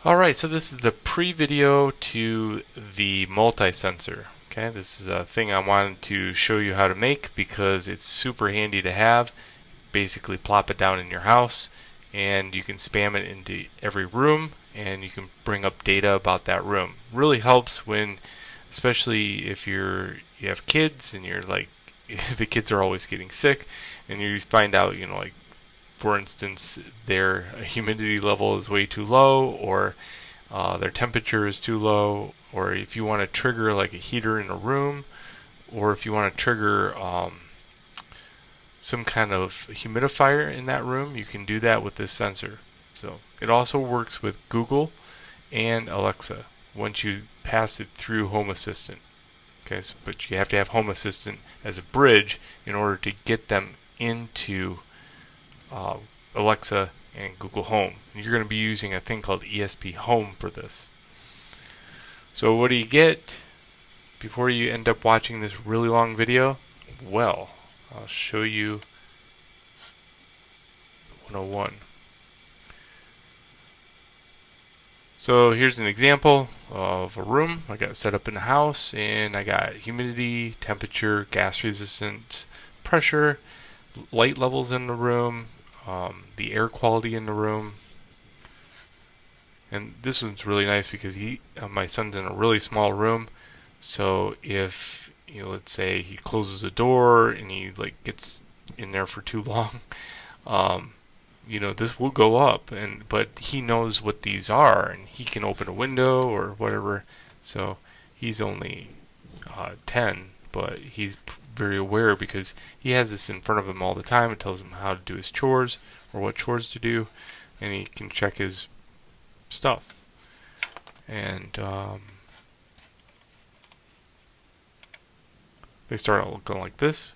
Alright, so this is the pre-video to the multi-sensor. Okay, this is a thing I wanted to show you how to make because it's super handy to have. Basically plop it down in your house and you can spam it into every room and you can bring up data about that room. Really helps when, especially if you have kids and you're like, the kids are always getting sick and you find out, like, for instance, their humidity level is way too low, or their temperature is too low, or if you want to trigger like a heater in a room, or if you want to trigger some kind of humidifier in that room, you can do that with this sensor. So it also works with Google and Alexa once you pass it through Home Assistant. Okay, but you have to have Home Assistant as a bridge in order to get them into Alexa and Google Home. You're going to be using a thing called esphome for this. So what do you get before you end up watching this really long video? Well, I'll show you 101. So here's an example of a room I got set up in the house, and I got humidity, temperature, gas resistance, pressure, light levels in the room, the air quality in the room. And this one's really nice because my son's in a really small room, so if let's say he closes the door and he gets in there for too long, this will go up, but he knows what these are and he can open a window or whatever. So he's only 10, but he's very aware because he has this in front of him all the time. It tells him how to do his chores or what chores to do, and he can check his stuff. And they start out looking like this.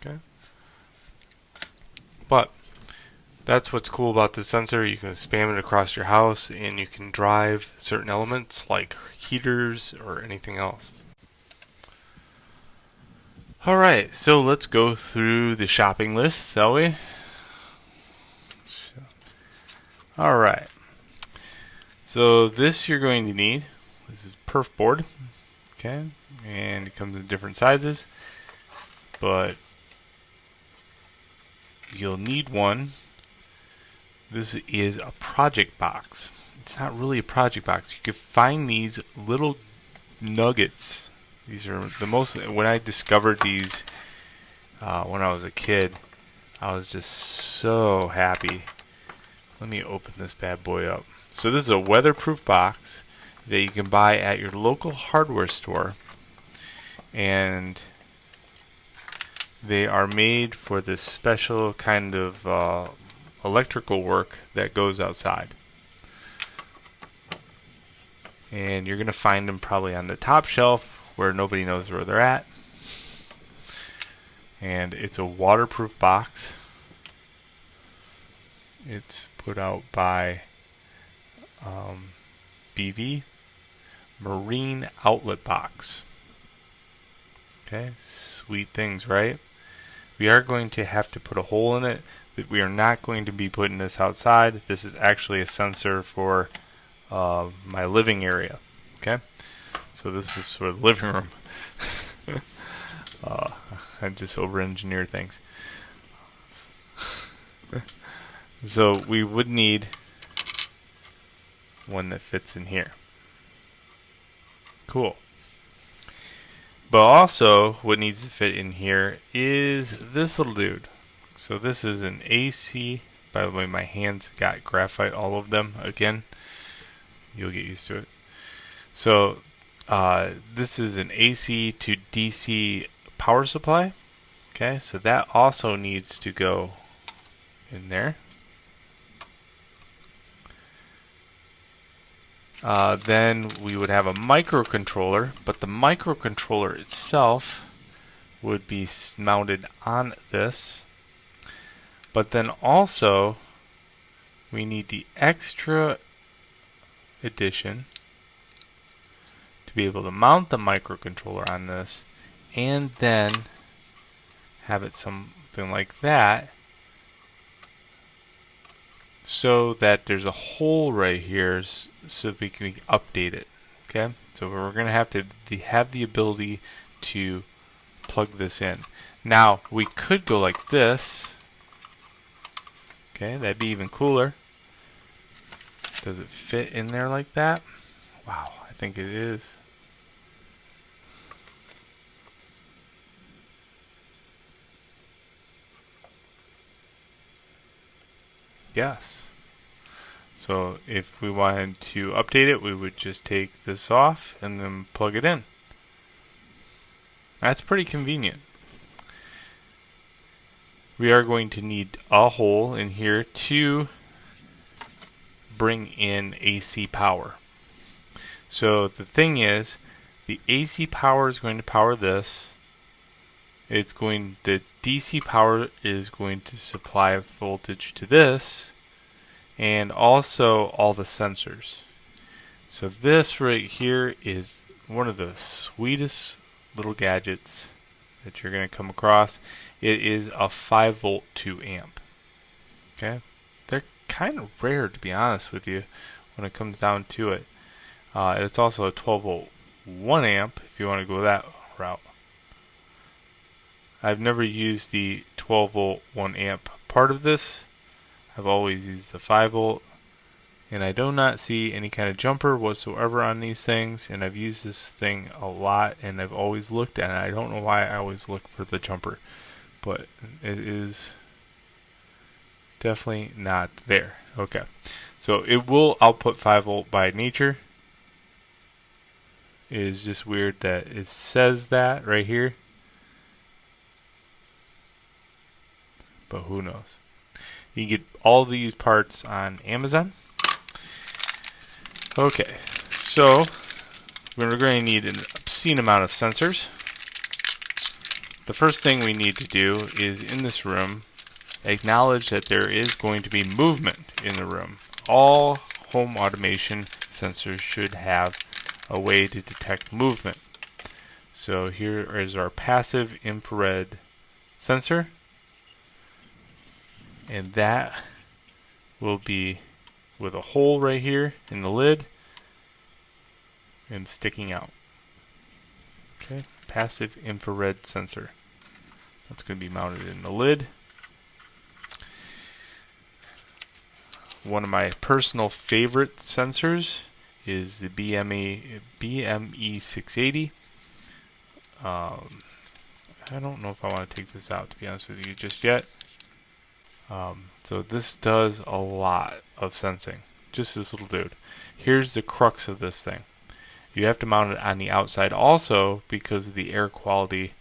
Okay, but that's what's cool about this sensor. You can spam it across your house and you can drive certain elements like heaters or anything else. Alright, so let's go through the shopping list, shall we? Alright, so this you're going to need. This is Perf board, okay, and it comes in different sizes, but you'll need one. This is a project box. It's not really a project box. You can find these little nuggets. These are the most, when I discovered these when I was a kid, I was just so happy. Let me open this bad boy up. So this is a weatherproof box that you can buy at your local hardware store, and they are made for this special kind of electrical work that goes outside. And you're going to find them probably on the top shelf where nobody knows where they're at. And it's a waterproof box. It's put out by BV Marine Outlet Box. Okay, sweet things, right? We are going to have to put a hole in it. That we are not going to be putting this outside. This is actually a sensor for my living area. Okay, so this is for the living room. I just over-engineer things. So we would need one that fits in here. Cool. But also, what needs to fit in here is this little dude. So this is an AC. By the way, my hands got graphite all of them again. You'll get used to it. So this is an AC to DC power supply. Okay, so that also needs to go in there. Then we would have a microcontroller, but the microcontroller itself would be mounted on this. But then also we need the extra addition to be able to mount the microcontroller on this, and then have it something like that so that there's a hole right here so that we can update it. Okay, so we're going to have the ability to plug this in. Now we could go like this. Okay, that'd be even cooler. Does it fit in there like that? Wow, I think it is. Yes. So if we wanted to update it, we would just take this off and then plug it in. That's pretty convenient. We are going to need a hole in here to bring in AC power. So the thing is, the AC power is going to power this. The DC power is going to supply voltage to this, and also all the sensors. So this right here is one of the sweetest little gadgets that you're going to come across. It is a 5-volt 2 amp. Okay, they're kind of rare, to be honest with you, when it comes down to it. It's also a 12-volt 1 amp if you want to go that route. I've never used the 12-volt 1 amp part of this. I've always used the 5-volt, and I do not see any kind of jumper whatsoever on these things, and I've used this thing a lot, and I've always looked at it. I don't know why I always look for the jumper, but it is definitely not there. Okay, so it will output 5-volt by nature. It is just weird that it says that right here, but who knows. You can get all these parts on Amazon. Okay, so we're going to need an obscene amount of sensors. The first thing we need to do is, in this room, acknowledge that there is going to be movement in the room. All home automation sensors should have a way to detect movement. So here is our passive infrared sensor, and that will be with a hole right here in the lid and sticking out. Okay, passive infrared sensor. That's going to be mounted in the lid. One of my personal favorite sensors is the BME680. I don't know if I want to take this out, to be honest with you, just yet. So this does a lot of sensing. Just this little dude. Here's the crux of this thing. You have to mount it on the outside also, because the air quality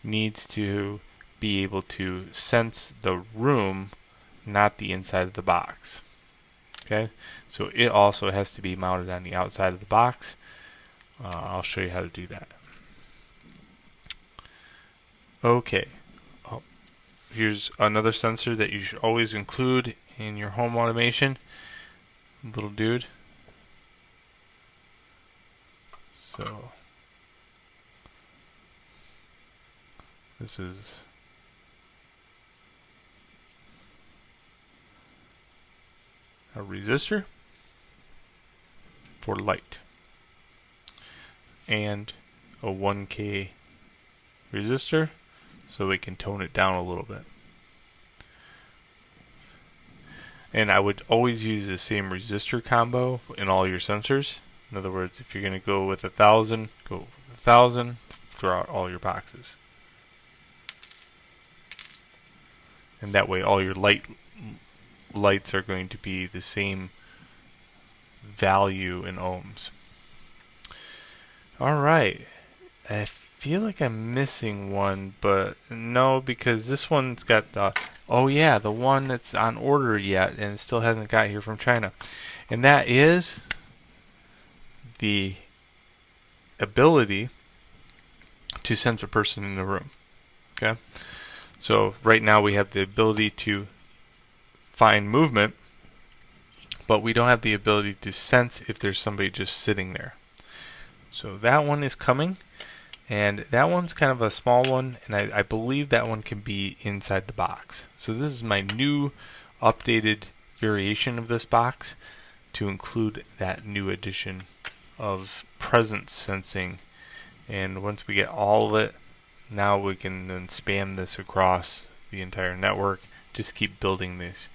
needs to be able to sense the room, not the inside of the box. Okay, so it also has to be mounted on the outside of the box. I'll show you how to do that. Okay, here's another sensor that you should always include in your home automation. Little dude. So this is a resistor for light and a 1K resistor so we can tone it down a little bit. And I would always use the same resistor combo in all your sensors. In other words, if you're going to go with 1,000, go with 1,000 throughout all your boxes. And that way all your lights are going to be the same value in ohms. Alright, I feel like I'm missing one, but no, because this one's got the, oh yeah, the one that's on order yet and it still hasn't got here from China. And that is the ability to sense a person in the room. Okay, so right now we have the ability to find movement, but we don't have the ability to sense if there's somebody just sitting there. So that one is coming, and that one's kind of a small one, and I believe that one can be inside the box. So this is my new updated variation of this box to include that new addition of presence sensing. And once we get all of it, now we can then spam this across the entire network. Just keep building these.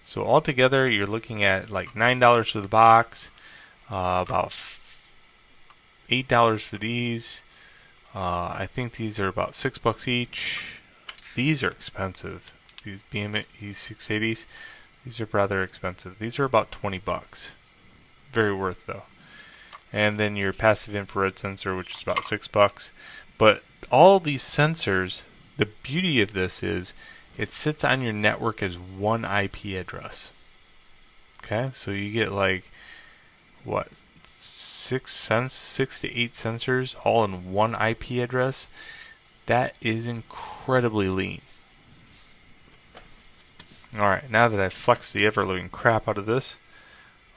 So altogether, you're looking at like $9 for the box, about $8 for these. I think these are about $6 each. These are expensive. These these 680s, these are rather expensive. These are about 20 bucks. Very worth though. And then your passive infrared sensor, which is about $6. But all these sensors, the beauty of this is it sits on your network as one IP address. Okay, so you get like what, 6 to 8 sensors all in one IP address. That is incredibly lean. Alright, now that I've flexed the ever-living crap out of this,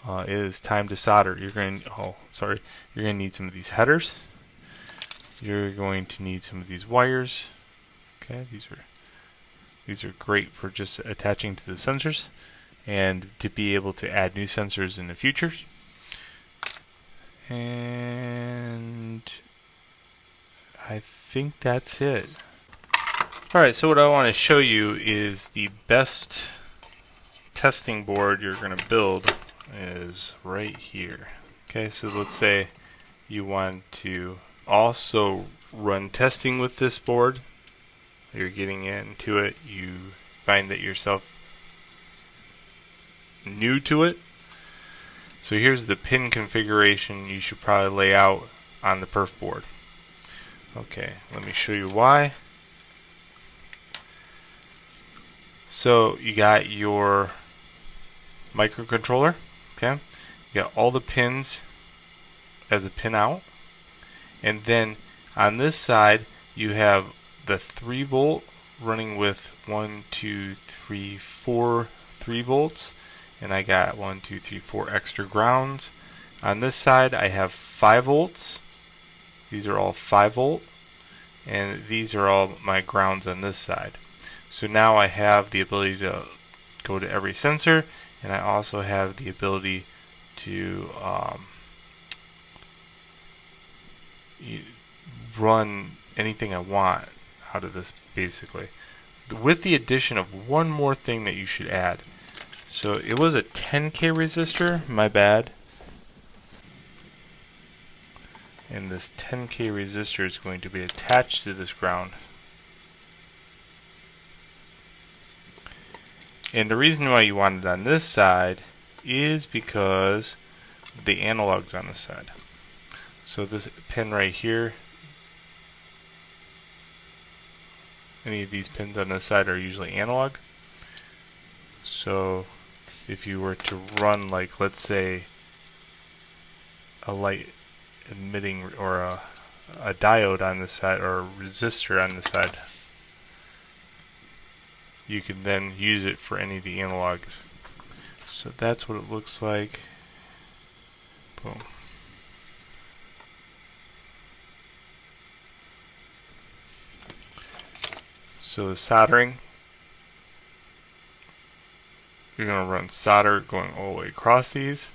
it is time to solder. You're going to need some of these headers. You're going to need some of these wires. Okay, these are great for just attaching to the sensors and to be able to add new sensors in the future. And I think that's it. Alright, so what I want to show you is the best testing board you're going to build is right here. Okay, so let's say you want to also run testing with this board. You're getting into it, you find that yourself new to it. So here's the pin configuration you should probably lay out on the perf board. Okay, let me show you why. So you got your microcontroller, okay? You got all the pins as a pin out, and then on this side you have the 3 volt running with 1, 2, 3, 4 3 volts, and I got 1, 2, 3, 4 extra grounds. On this side I have 5 volts. These are all 5 volt, and these are all my grounds on this side. So now I have the ability to go to every sensor, and I also have the ability to run anything I want out of this, basically. With the addition of one more thing that you should add. So it was a 10K resistor, my bad. And this 10K resistor is going to be attached to this ground. And the reason why you want it on this side is because the analog's on this side. So this pin right here, any of these pins on this side are usually analog. So if you were to run, like, let's say a light emitting or a diode on this side or a resistor on this side, you can then use it for any of the analogs. So that's what it looks like. Boom. So the soldering, you're going to run solder going all the way across these.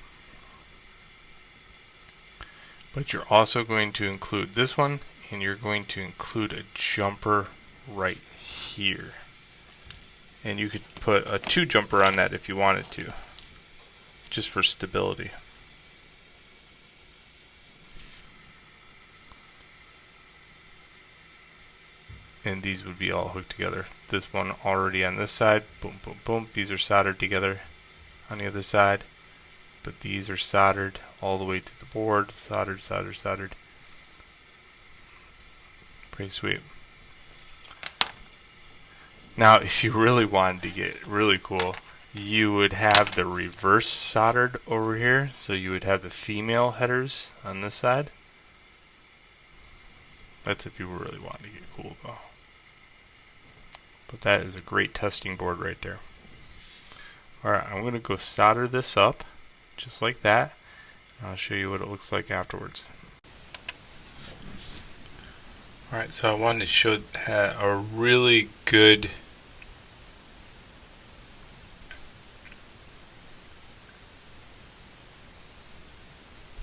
But you're also going to include this one, and you're going to include a jumper right here. And you could put a 2 jumper on that if you wanted to, just for stability. And these would be all hooked together. This one already on this side, boom, boom, boom. These are soldered together on the other side. But these are soldered all the way to the board. Soldered, soldered, soldered. Pretty sweet. Now, if you really wanted to get really cool, you would have the reverse soldered over here. So you would have the female headers on this side. That's if you really wanted to get cool, though. But that is a great testing board right there. Alright, I'm going to go solder this up, just like that. And I'll show you what it looks like afterwards. Alright, so I wanted to show a really good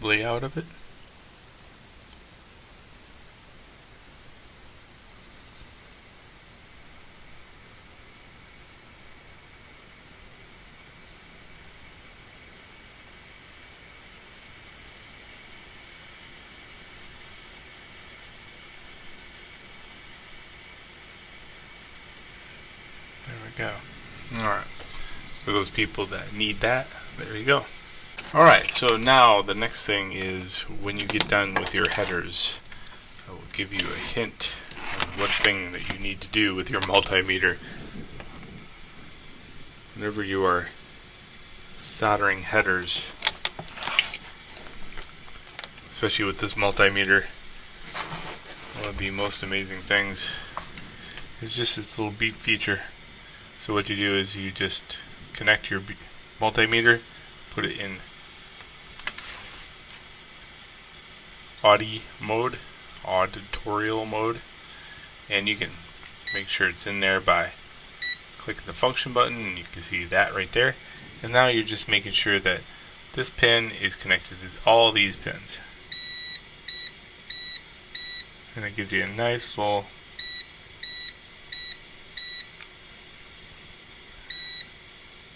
layout of it. There we go. Alright. For those people that need that, there you go. Alright, so now the next thing is when you get done with your headers, I will give you a hint on what thing that you need to do with your multimeter. Whenever you are soldering headers, especially with this multimeter, one of the most amazing things is just this little beep feature. So what you do is you just connect your multimeter, put it in auditorial mode, and you can make sure it's in there by clicking the function button, and you can see that right there. And now you're just making sure that this pin is connected to all these pins, and it gives you a nice little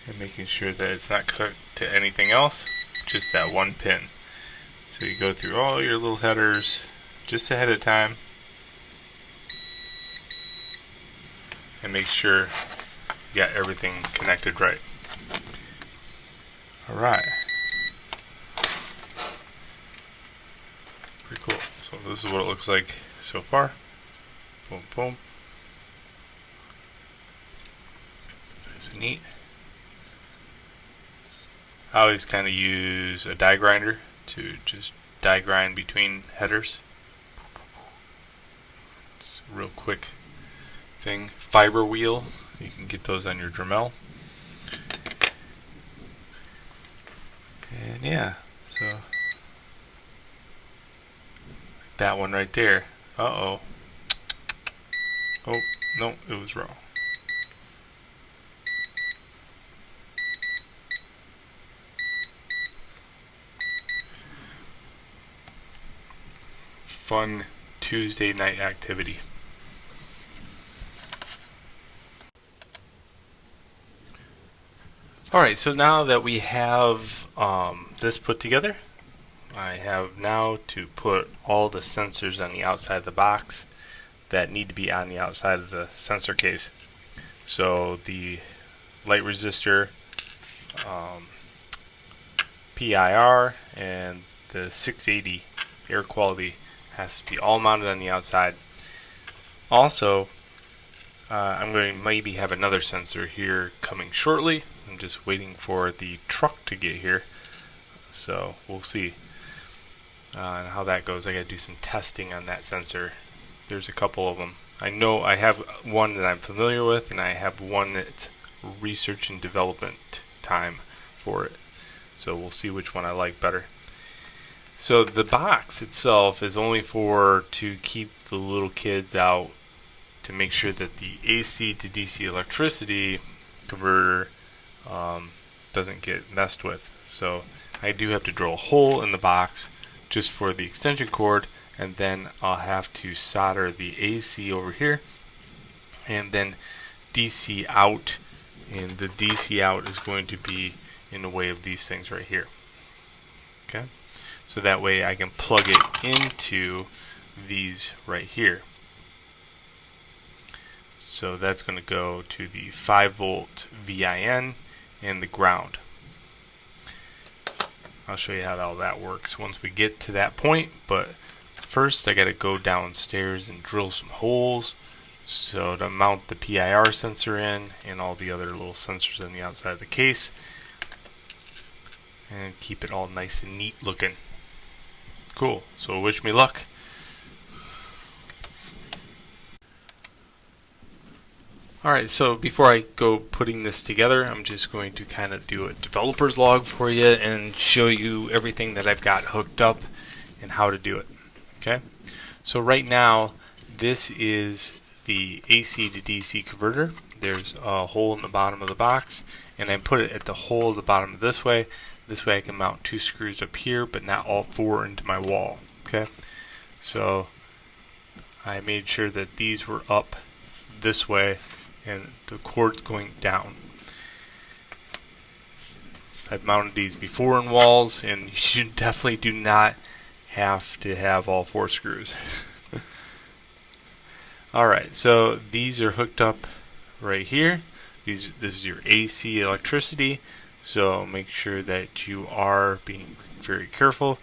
and making sure that it's not hooked to anything else, just that one pin. So you go through all your little headers just ahead of time and make sure you got everything connected right. Alright. Pretty cool. So this is what it looks like so far. Boom, boom. Nice and neat. I always kind of use a die grinder to just die grind between headers. It's a real quick thing. Fiber wheel, you can get those on your Dremel. And yeah, so like that one right there. Uh-oh. Oh, no, it was wrong. Fun Tuesday night activity. Alright, so now that we have this put together, I have now to put all the sensors on the outside of the box that need to be on the outside of the sensor case. So the light resistor, PIR, and the 680 air quality has to be all mounted on the outside. Also, I'm going to maybe have another sensor here coming shortly. I'm just waiting for the truck to get here, so we'll see how that goes. I got to do some testing on that sensor. There's a couple of them. I know I have one that I'm familiar with, and I have one that's research and development time for it. So we'll see which one I like better. So the box itself is only to keep the little kids out, to make sure that the AC to DC electricity converter doesn't get messed with. So I do have to drill a hole in the box just for the extension cord, and then I'll have to solder the AC over here and then DC out, and the DC out is going to be in the way of these things right here. Okay, so that way I can plug it into these right here. So that's going to go to the 5-volt VIN and the ground. I'll show you how all that works once we get to that point, but first I got to go downstairs and drill some holes so to mount the PIR sensor in and all the other little sensors on the outside of the case, and keep it all nice and neat looking. Cool, so wish me luck. Alright, so before I go putting this together, I'm just going to kind of do a developer's log for you and show you everything that I've got hooked up and how to do it. Okay, so right now this is the AC to DC converter. There's a hole in the bottom of the box, and I put it at the hole of the bottom of this way. This way I can mount 2 screws up here, but not all 4 into my wall. Okay, so I made sure that these were up this way and the cord's going down. I've mounted these before in walls, and you definitely do not have to have all 4 screws. Alright, so these are hooked up right here. This is your AC electricity, so make sure that you are being very careful.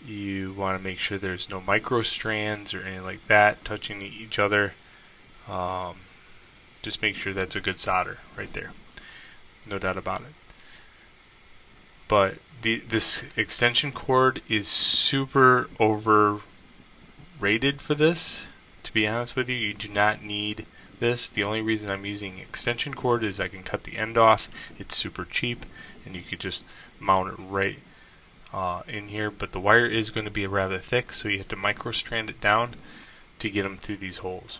You want to make sure there's no micro strands or anything like that touching each other. Just make sure that's a good solder right there. No doubt about it. But this extension cord is super overrated for this. To be honest with you, you do not need this. The only reason I'm using extension cord is I can cut the end off. It's super cheap, and you could just mount it right in here. But the wire is going to be rather thick, so you have to micro strand it down to get them through these holes.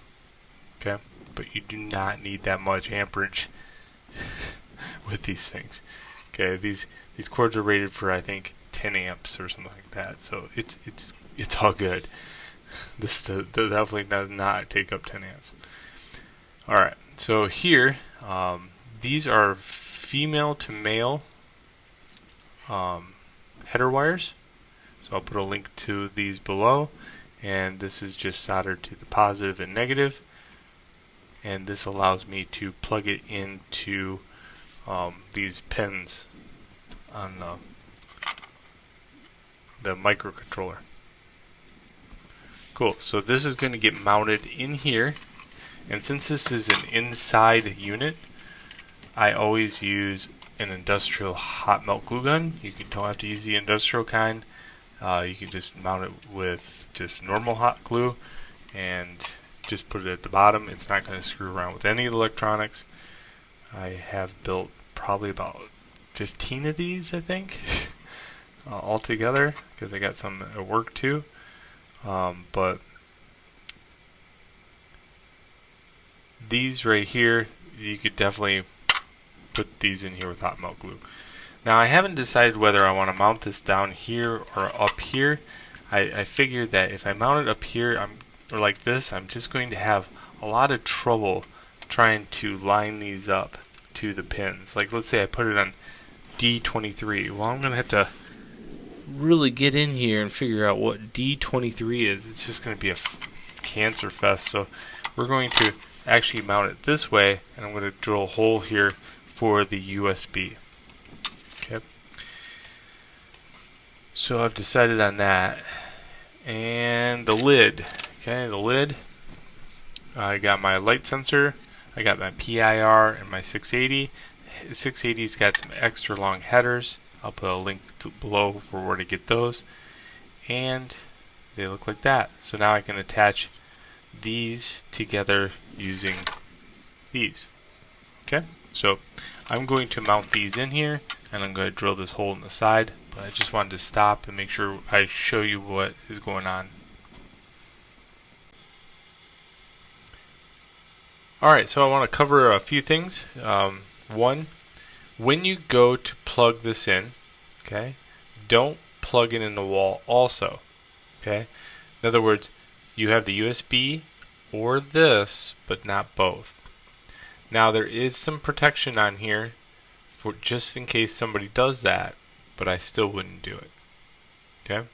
Okay, but you do not need that much amperage with these things. Okay, these cords are rated for, I think, 10 amps or something like that, so it's all good. This definitely does not take up 10 amps. Alright, so here these are female to male header wires, so I'll put a link to these below, and this is just soldered to the positive and negative, and this allows me to plug it into these pins on the microcontroller. Cool, so this is going to get mounted in here, and since this is an inside unit, I always use an industrial hot melt glue gun. You don't have to use the industrial kind. You can just mount it with just normal hot glue and just put it at the bottom. It's not going to screw around with any of the electronics. I have built probably about 15 of these, I think, all together, because I got some at work too. But these right here, you could definitely put these in here with hot melt glue. Now I haven't decided whether I want to mount this down here or up here. I figured that if I mount it up here or like this, I'm just going to have a lot of trouble trying to line these up to the pins. Like, let's say I put it on D23. Well, I'm going to have to really get in here and figure out what D23 is. It's just going to be a cancer fest. So we're going to actually mount it this way, and I'm going to drill a hole here for the USB. Okay. So I've decided on that. And the lid. Okay, the lid. I got my light sensor, I got my PIR, and my 680. The 680's got some extra long headers. I'll put a link below for where to get those. And they look like that. So now I can attach these together using these. Okay, so I'm going to mount these in here, and I'm going to drill this hole in the side. But I just wanted to stop and make sure I show you what is going on. Alright, so I want to cover a few things. One, when you go to plug this in, okay, don't plug it in the wall also. Okay? In other words, you have the USB or this, but not both. Now there is some protection on here for just in case somebody does that, but I still wouldn't do it. Okay?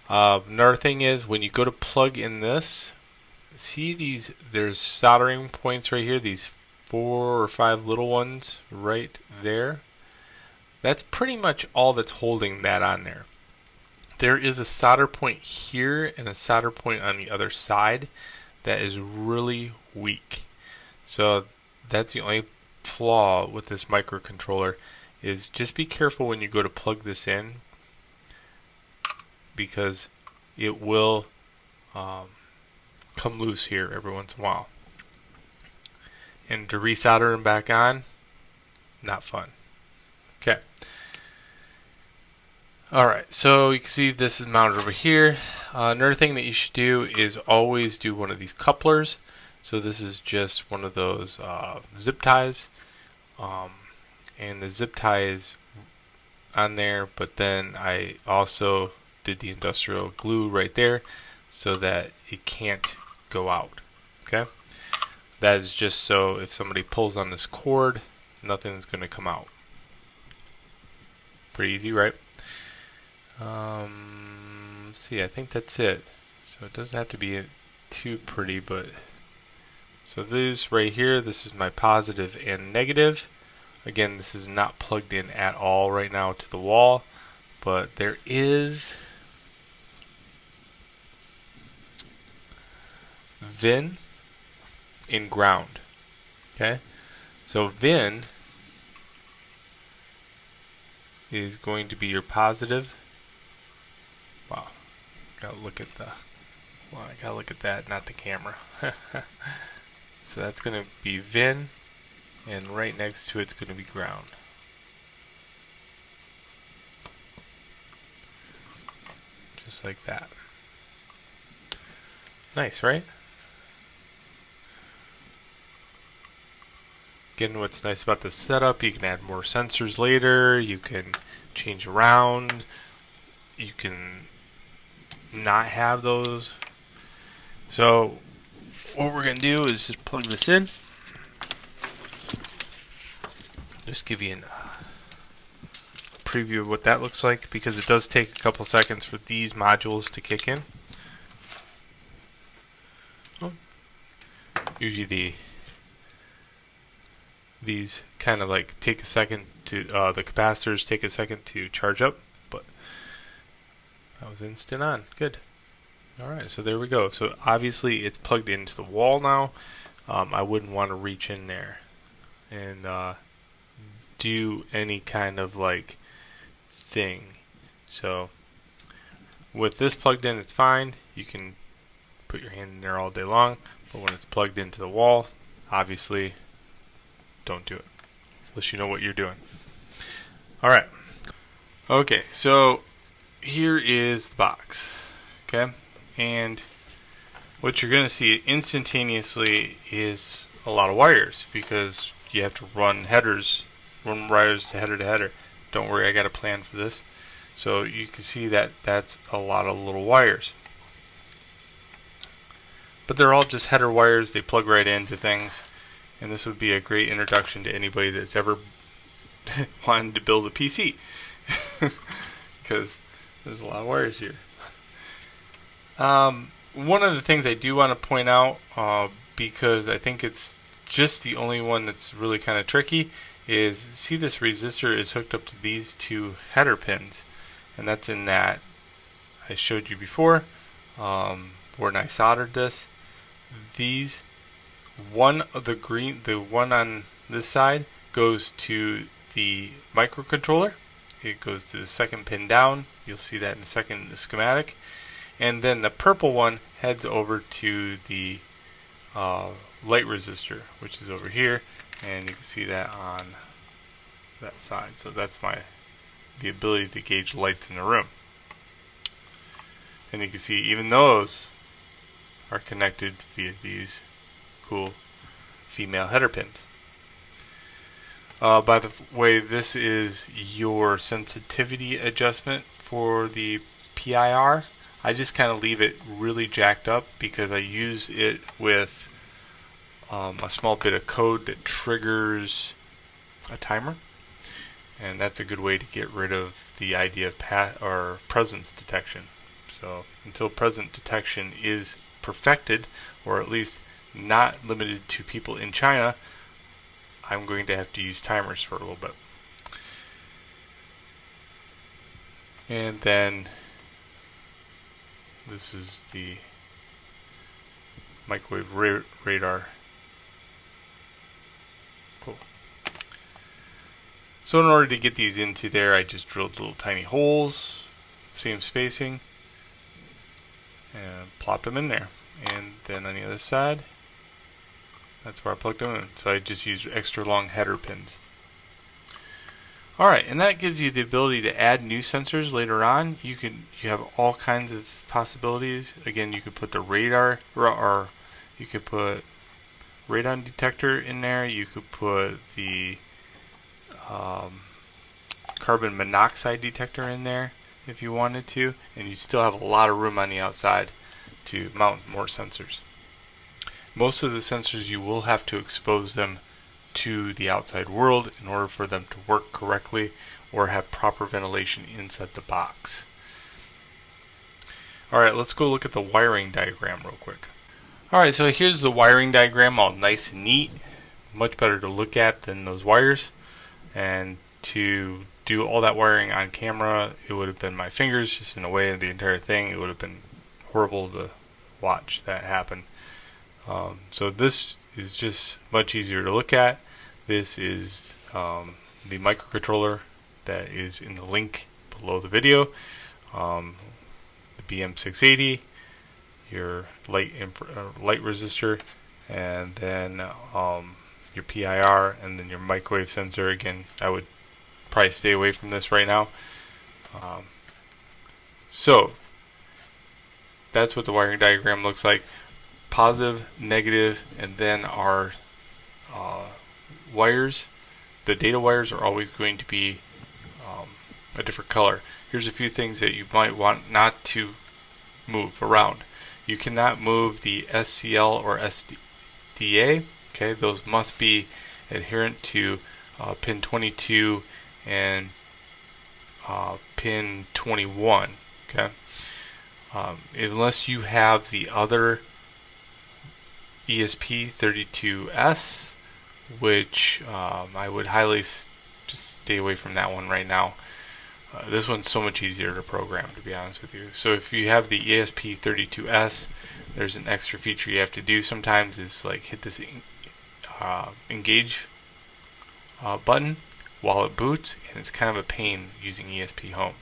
Another thing is, when you go to plug in this, see these, there's soldering points right here, these 4 or 5 little ones right there. That's pretty much all that's holding that on there. There is a solder point here and a solder point on the other side that is really weak. So that's the only flaw with this microcontroller, is just be careful when you go to plug this in, because it will come loose here every once in a while. And to resolder them back on, not fun. Okay. Alright, so you can see this is mounted over here. Another thing that you should do is always do one of these couplers. So this is just one of those zip ties. and the zip tie is on there, but then I also did the industrial glue right there so that it can't go out. Okay, that is just so if somebody pulls on this cord, nothing's going to come out. Pretty easy, right? Let's see, I think that's it. So it doesn't have to be too pretty, but so this right here, this is my positive and negative. Again, this is not plugged in at all right now to the wall, but there is VIN in ground. Okay, so VIN is going to be your positive. Wow, gotta look at the. Well, I gotta look at that, not the camera. So that's going to be VIN, and right next to it's going to be ground. Just like that. Nice, right? Again, what's nice about this setup, you can add more sensors later, you can change around, you can not have those. So what we're going to do is just plug this in. Just give you a preview of what that looks like, because it does take a couple seconds for these modules to kick in. Oh. Usually these kind of like take a second to, the capacitors take a second to charge up, but that was instant on. Good. Alright, so there we go. So obviously it's plugged into the wall now. I wouldn't want to reach in there and do any kind of like thing. So with this plugged in, it's fine. You can put your hand in there all day long, but when it's plugged into the wall, obviously don't do it unless you know what you're doing. Alright. Okay, so here is the box. Okay? And what you're going to see instantaneously is a lot of wires, because you have to run headers, run wires to header. Don't worry, I got a plan for this. So you can see that that's a lot of little wires. But they're all just header wires. They plug right into things. And this would be a great introduction to anybody that's ever wanted to build a PC. Because there's a lot of wires here. One of the things I do want to point out, because I think it's just the only one that's really kind of tricky, is see this resistor is hooked up to these two header pins, and that's in that I showed you before when I soldered this. These one of the one on this side goes to the microcontroller. It goes to the second pin down. You'll see that in a second in the schematic. And then the purple one heads over to the light resistor, which is over here, and you can see that on that side. So that's the ability to gauge lights in the room. And you can see even those are connected via these cool female header pins. By the way, this is your sensitivity adjustment for the PIR. I just kind of leave it really jacked up because I use it with a small bit of code that triggers a timer, and that's a good way to get rid of the idea of presence detection. So until presence detection is perfected, or at least not limited to people in China, I'm going to have to use timers for a little bit. And then this is the microwave radar. Cool. So in order to get these into there, I just drilled little tiny holes, same spacing, and plopped them in there. And then on the other side, that's where I plugged them in. So I just used extra long header pins. Alright, and that gives you the ability to add new sensors later on. You have all kinds of possibilities. Again, you could put the radar, or you could put radon detector in there. You could put the carbon monoxide detector in there if you wanted to, and you still have a lot of room on the outside to mount more sensors. Most of the sensors you will have to expose them to the outside world in order for them to work correctly or have proper ventilation inside the box. Alright, let's go look at the wiring diagram real quick. Alright, so here's the wiring diagram, all nice and neat. Much better to look at than those wires. And to do all that wiring on camera, it would have been my fingers just in the way of the entire thing. It would have been horrible to watch that happen. So this is just much easier to look at. This is the microcontroller that is in the link below the video. The BM680, your light resistor, and then your PIR, and then your microwave sensor. Again, I would probably stay away from this right now. So that's what the wiring diagram looks like. Positive, negative, and then our wires. The data wires are always going to be a different color. Here's a few things that you might want not to move around. You cannot move the SCL or SDA. Okay, those must be adherent to pin 22 and pin 21. Okay, unless you have the other ESP32S, which I would highly just stay away from that one right now. This one's so much easier to program, to be honest with you. So if you have the ESP32S, there's an extra feature you have to do sometimes is like hit this engage button while it boots, and it's kind of a pain using ESP Home.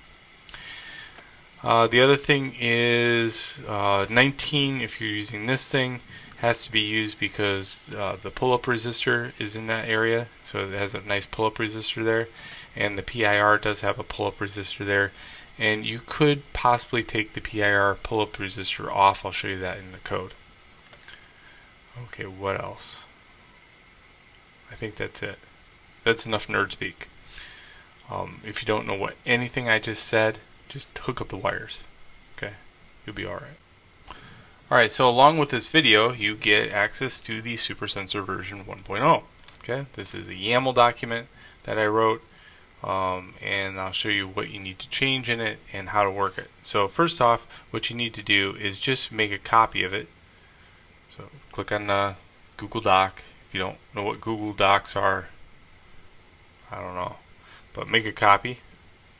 The other thing is 19, if you're using this thing, has to be used because the pull-up resistor is in that area, so it has a nice pull-up resistor there, and the PIR does have a pull-up resistor there, and you could possibly take the PIR pull-up resistor off. I'll show you that in the code. Okay, what else? I think that's it. That's enough nerd speak. If you don't know what anything I just said, just hook up the wires. Okay, you'll be alright. Alright, so along with this video, you get access to the Super Sensor version 1.0. Okay, this is a YAML document that I wrote, and I'll show you what you need to change in it and how to work it. So first off, what you need to do is just make a copy of it. So click on the Google Doc. If you don't know what Google Docs are, I don't know, but make a copy.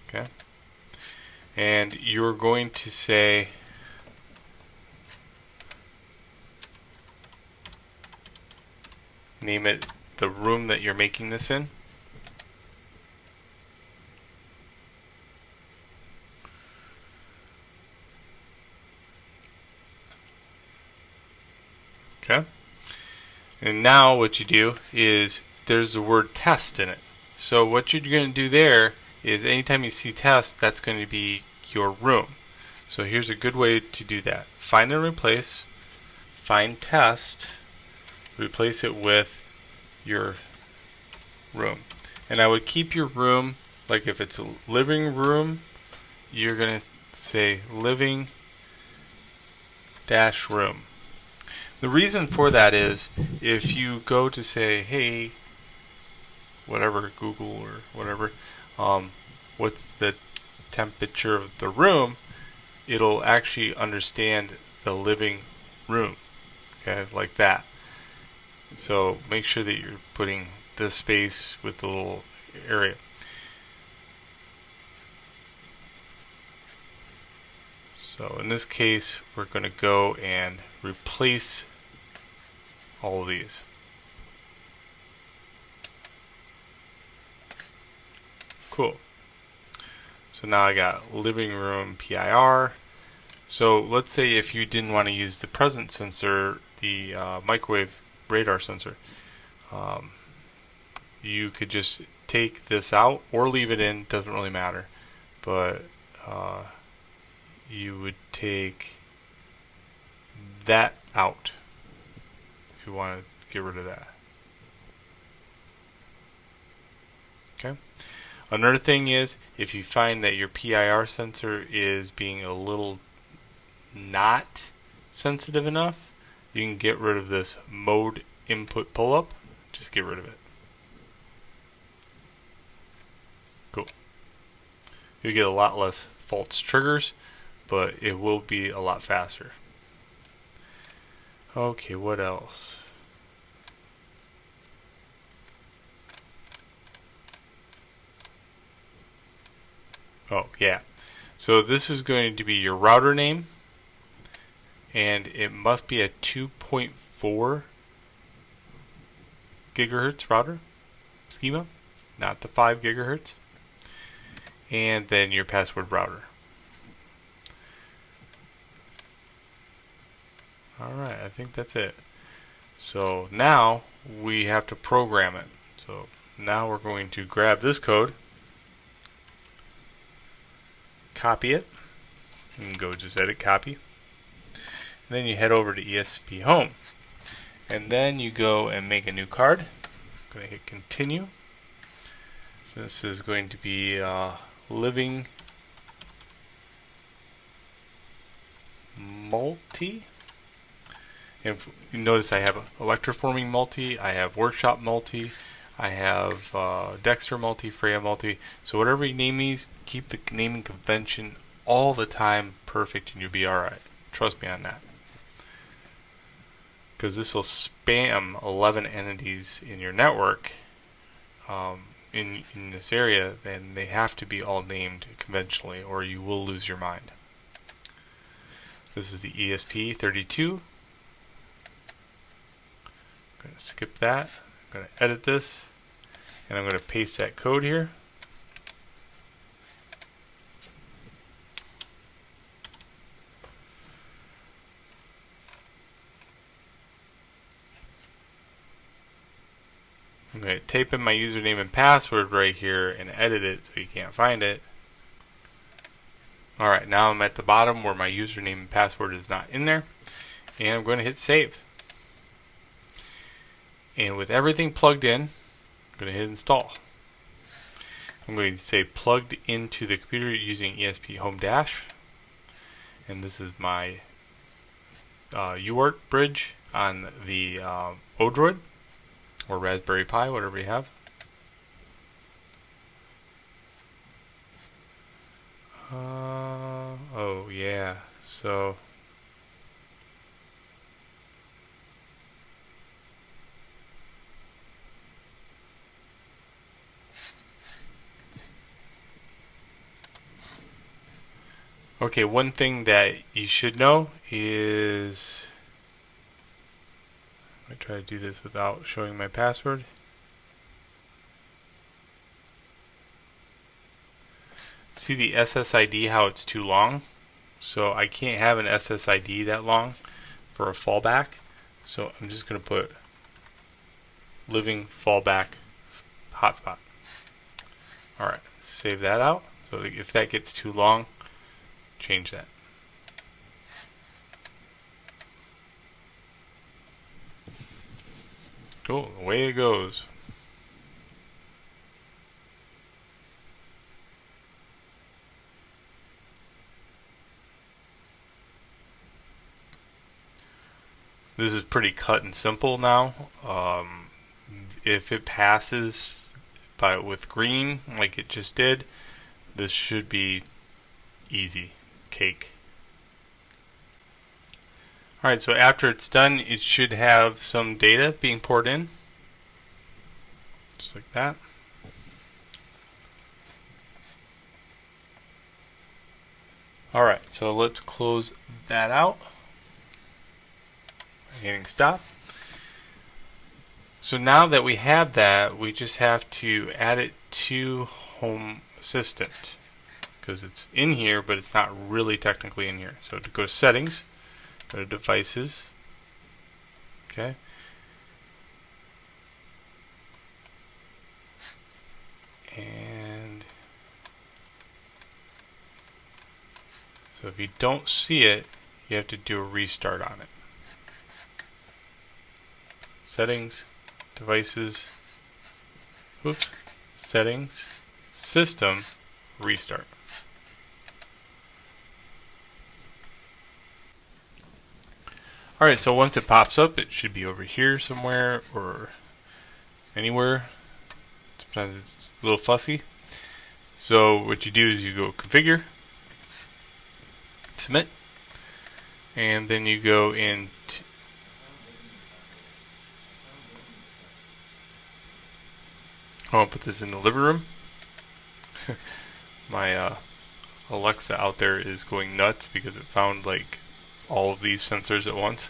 Okay, and you're going to say name it the room that you're making this in. Okay, and now what you do is there's the word test in it. So what you're going to do there is anytime you see test, that's going to be your room. So here's a good way to do that. Find and replace, find test, replace it with your room. And I would keep your room, like if it's a living room, you're going to say living dash room. The reason for that is if you go to say, hey, whatever, Google or whatever, what's the temperature of the room, it'll actually understand the living room. Okay, like that. So make sure that you're putting this space with the little area. So in this case, we're going to go and replace all of these. Cool. So now I got living room PIR. So let's say if you didn't want to use the present sensor, the microwave radar sensor, you could just take this out or leave it in, doesn't really matter, but you would take that out if you want to get rid of that. Okay. Another thing is, if you find that your PIR sensor is being a little not sensitive enough, you can get rid of this mode input pull-up. Just get rid of it. Cool. You'll get a lot less false triggers, but it will be a lot faster. Okay, what else? Oh, yeah. So this is going to be your router name, and it must be a 2.4 gigahertz router schema, not the 5 gigahertz. And then your password router. Alright, I think that's it. So now we have to program it. So now we're going to grab this code, copy it, and go just edit copy. And then you head over to ESP home. And then you go and make a new card. I'm going to hit continue. This is going to be living multi. And you notice I have electroforming multi, I have workshop multi, I have Dexter multi, Freya multi. So whatever you name these, keep the naming convention all the time perfect and you'll be alright. Trust me on that. Because this will spam 11 entities in your network in this area, then they have to be all named conventionally or you will lose your mind. This is the ESP32. I'm going to skip that. I'm going to edit this and I'm going to paste that code here. I'm going to type in my username and password right here and edit it so you can't find it. Alright, now I'm at the bottom where my username and password is not in there. And I'm going to hit save. And with everything plugged in, I'm going to hit install. I'm going to say plugged into the computer using ESP Home Dash. And this is my UART bridge on the Odroid or Raspberry Pi, whatever you have. Oh yeah, so okay, one thing that you should know is, I'm going to try to do this without showing my password. See the SSID, how it's too long? So I can't have an SSID that long for a fallback. So I'm just going to put living fallback hotspot. Alright, save that out. So if that gets too long, change that. Cool, away it goes. This is pretty cut and simple now. If it passes with green like it just did, this should be easy cake. Alright, so after it's done, it should have some data being poured in. Just like that. Alright, so let's close that out. Hitting stop. So now that we have that, we just have to add it to Home Assistant because it's in here, but it's not really technically in here. So to go to Settings, go to Devices, okay, and so if you don't see it, you have to do a restart on it. Settings, Devices, oops, Settings, system restart. Alright, so once it pops up, it should be over here somewhere or anywhere. Sometimes it's a little fussy. So what you do is you go configure, submit, and then you go into I'll put this in the living room. My Alexa out there is going nuts because it found like all of these sensors at once.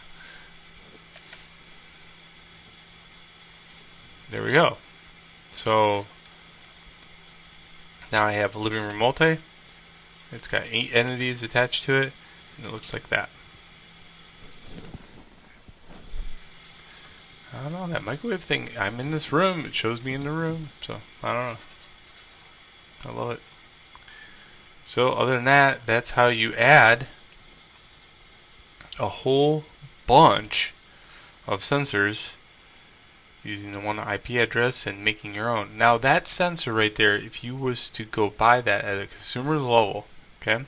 There we go. So now I have a living room multi. It's got 8 entities attached to it, and it looks like that. I don't know, that microwave thing, I'm in this room, it shows me in the room, so I don't know. I love it. So other than that, that's how you add a whole bunch of sensors using the one IP address and making your own. Now that sensor right there, if you was to go buy that at a consumer level, okay,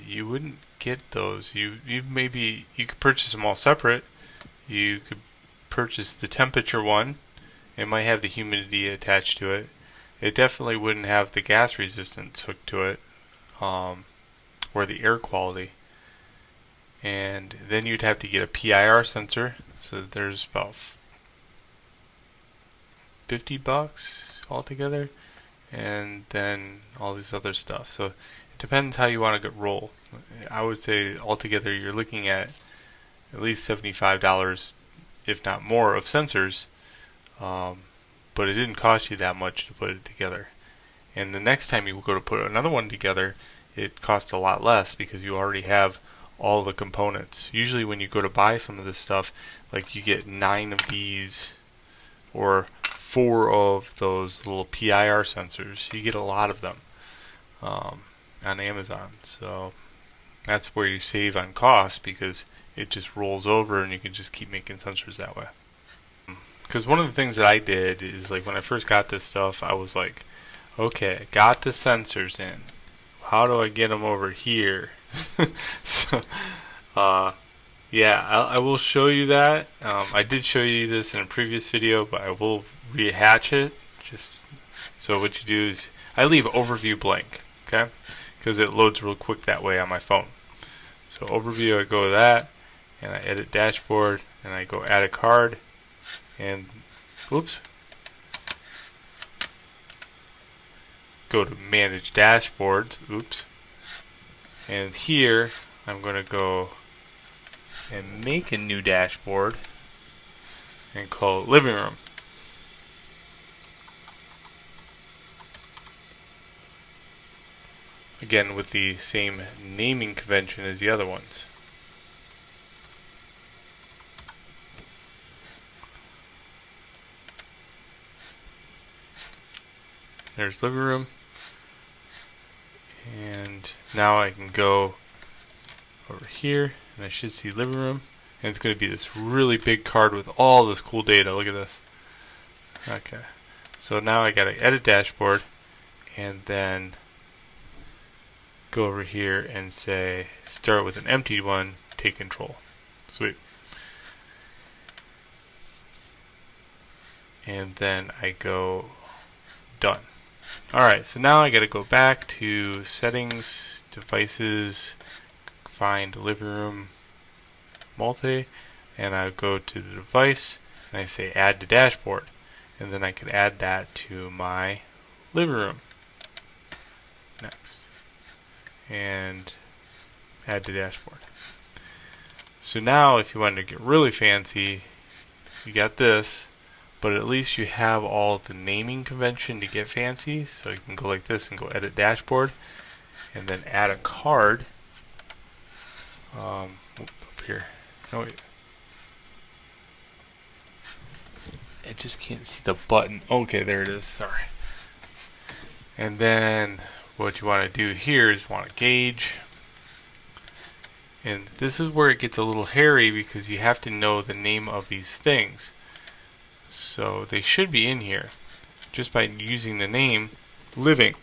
you wouldn't get those. You could purchase them all separate. You could purchase the temperature one. It might have the humidity attached to it. It definitely wouldn't have the gas resistance hooked to it, or the air quality. And then you'd have to get a PIR sensor. So there's about $50 altogether, and then all this other stuff. So it depends how you want to roll. I would say altogether you're looking at least $75, if not more, of sensors. But it didn't cost you that much to put it together. And the next time you go to put another one together, it costs a lot less because you already have all the components. Usually when you go to buy some of this stuff, like you get 9 of these or 4 of those little PIR sensors. You get a lot of them on Amazon. So that's where you save on cost because it just rolls over and you can just keep making sensors that way. Because one of the things that I did is, like, when I first got this stuff, I was like, okay, got the sensors in. How do I get them over here? So, yeah, I will show you that. I did show you this in a previous video, but I will rehatch it. Just so what you do is, I leave overview blank, okay? Because it loads real quick that way on my phone. So overview, I go to that, and I edit dashboard, and I go add a card, and whoops, go to manage dashboards, oops, and here I'm going to go and make a new dashboard and call it living room. Again, with the same naming convention as the other ones. There's living room. And now I can go over here and I should see living room. And it's going to be this really big card with all this cool data. Look at this. Okay. So now I got to edit dashboard and then go over here and say start with an empty one, take control. Sweet. And then I go done. Alright, so now I got to go back to settings, devices, find living room multi, and I go to the device and I say add to dashboard, and then I could add that to my living room. Next, and add to dashboard. So now if you want to get really fancy, you got this, but at least you have all the naming convention to get fancy. So you can go like this and go edit dashboard and then add a card up here. No, wait. I just can't see the button. Okay, there it is. Sorry. And then what you want to do here is want to gauge. And this is where it gets a little hairy because you have to know the name of these things. So they should be in here. Just by using the name, living.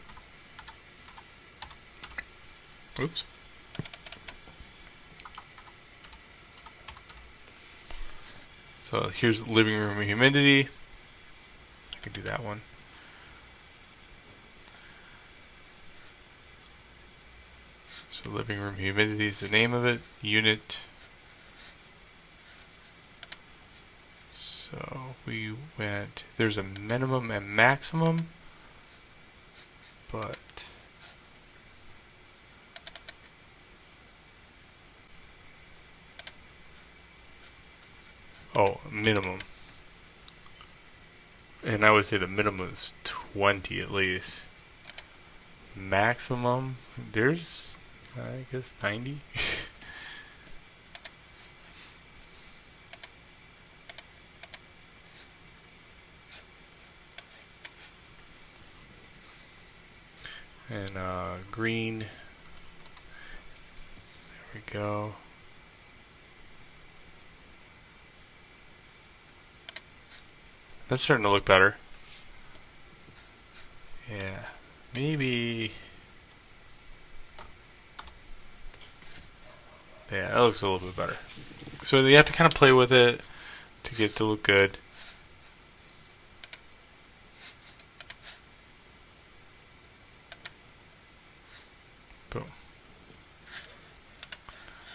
Oops. So here's living room humidity. I can do that one. So living room humidity is the name of it. Unit. So we went, there's a minimum and maximum, but minimum. And I would say the minimum is 20 at least. Maximum, there's, I guess, 90. And green. There we go. That's starting to look better. Yeah, maybe. Yeah, that looks a little bit better. So you have to kind of play with it to get it to look good. Boom.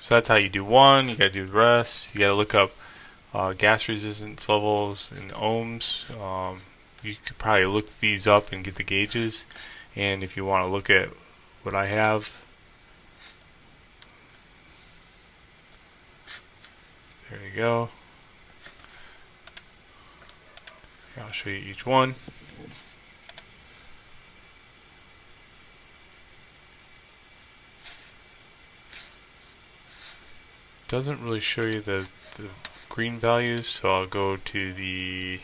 So that's how you do one. You got to do the rest. You got to look up gas resistance levels in ohms. You could probably look these up and get the gauges. And if you want to look at what I have, there you go. I'll show you each one. Doesn't really show you the green values, so I'll go to the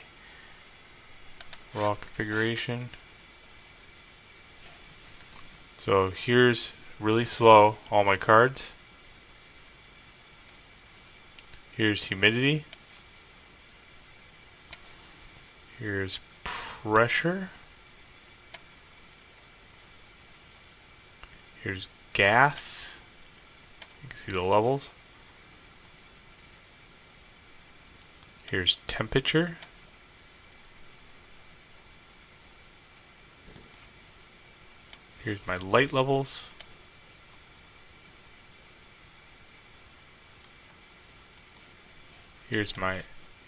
raw configuration. So here's really slow, all my cards. Here's humidity. Here's pressure. Here's gas. You can see the levels. Here's temperature. Here's my light levels. Here's my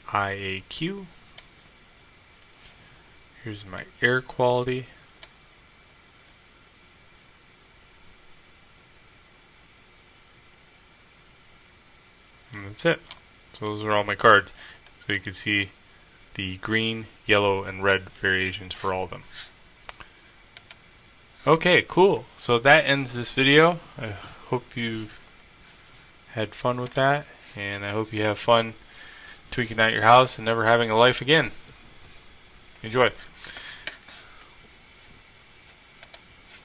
IAQ. Here's my air quality. And that's it. So those are all my cards. So you can see the green, yellow, and red variations for all of them. Okay, cool. So that ends this video. I hope you've had fun with that, and I hope you have fun tweaking out your house and never having a life again. Enjoy.